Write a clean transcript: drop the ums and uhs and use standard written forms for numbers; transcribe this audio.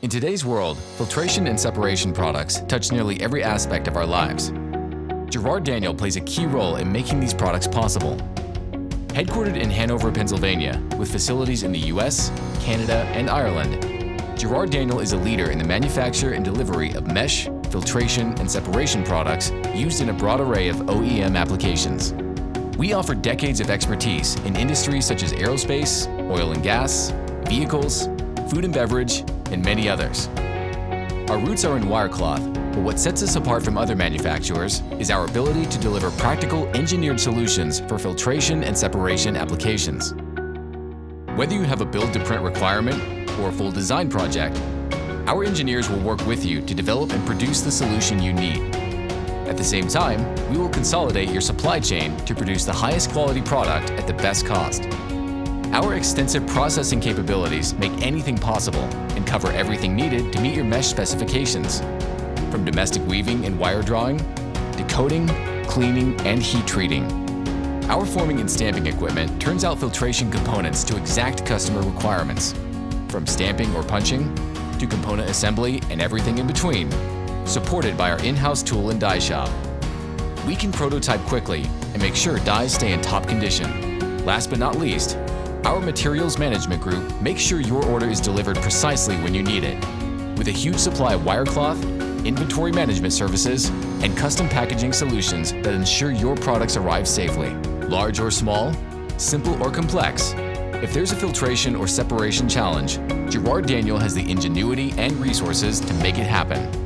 In today's world, filtration and separation products touch nearly every aspect of our lives. Gerard Daniel plays a key role in making these products possible. Headquartered in Hanover, Pennsylvania, with facilities in the US, Canada, and Ireland, Gerard Daniel is a leader in the manufacture and delivery of mesh, filtration, and separation products used in a broad array of OEM applications. We offer decades of expertise in industries such as aerospace, oil and gas, vehicles, food and beverage, and many others. Our roots are in wire cloth, but what sets us apart from other manufacturers is our ability to deliver practical, engineered solutions for filtration and separation applications. Whether you have a build-to-print requirement or a full design project, our engineers will work with you to develop and produce the solution you need. At the same time, we will consolidate your supply chain to produce the highest quality product at the best cost. Our extensive processing capabilities make anything possible and cover everything needed to meet your mesh specifications. From domestic weaving and wire drawing, to coating, cleaning, and heat treating. Our forming and stamping equipment turns out filtration components to exact customer requirements. From stamping or punching, to component assembly and everything in between, supported by our in-house tool and die shop. We can prototype quickly and make sure dies stay in top condition. Last but not least, our materials management group makes sure your order is delivered precisely when you need it, with a huge supply of wire cloth, inventory management services, and custom packaging solutions that ensure your products arrive safely. Large or small, simple or complex, if there's a filtration or separation challenge, Gerard Daniel has the ingenuity and resources to make it happen.